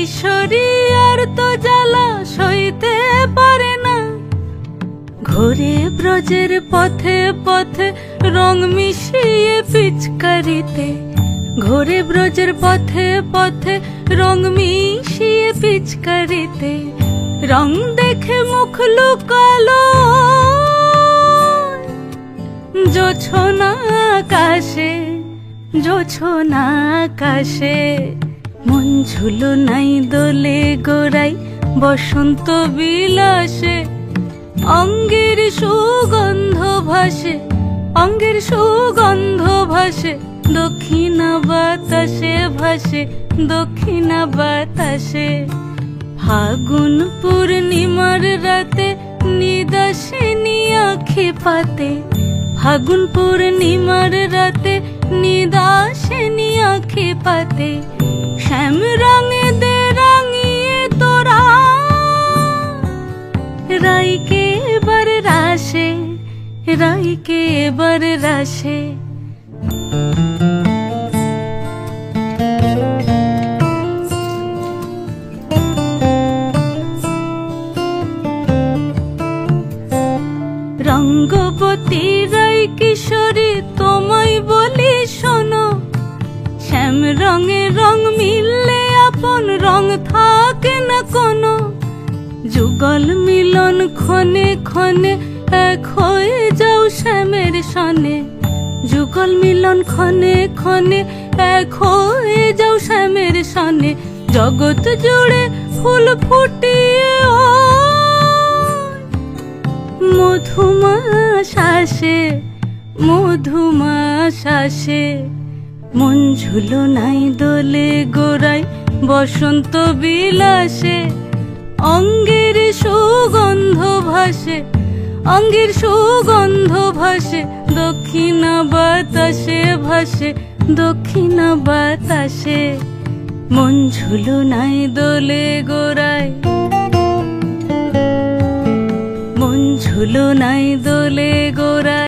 কিশোরী আর তো জ্বালা সইতে পারে না। ঘোরে ব্রজের পথে পথে রং মিশিয়ে পিচকারিতে, ঘোরে ব্রজের পথে পথে রং মিশিয়ে পিচকারিতে। রং দেখে মুখ লুকালো জোছনা আকাশে, জোছনা আকাশে। মন ঝুলো নাই দোলে গোড়াই বসন্ত বিলাসে। অঙ্গের সুগন্ধ ভাসে, অঙ্গের সুগন্ধ ভাসে। দক্ষিণা বাতাসে ভাসে, দক্ষিণা বাতাসে। ফাগুন পূর্ণিমার রাতে নিদাসিনী আঁখি পাতে, ফাগুন পূর্ণিমার রাতে নিদাসিনী আঁখি পাতে। শ্যাম রঙে দে রাঙিয়ে তোরা রাইকে এবার রাশে, রাইকে এবার রাশে। রঙ্গবতী রাই কিশোরী তোমায় বলি শোনো, শ্যাম রঙে রং মিললে আপন রং থাকে না কোনো। যুগল মিলন ক্ষণে ক্ষণে এক হয়ে যাও শ্যামের সনে, যুগল মিলন ক্ষণে ক্ষণে এক হয়ে যাও শ্যামের সনে। জগৎ জুড়ে ফুল ফুটিয়ে মধুমাশাসে, মধুমাশাসে। মন ঝুলো নাই দোলে গোড়াই বসন্ত বিলাসে। অঙ্গের সুগন্ধ ভাসে, অঙ্গের সুগন্ধ ভাসে। দক্ষিণা বাতাসে ভাসে, দক্ষিণা বাতাসে। মন ঝুলো নাই দোলে গোড়াই, মন ঝুলো নাই দোলে গোড়াই।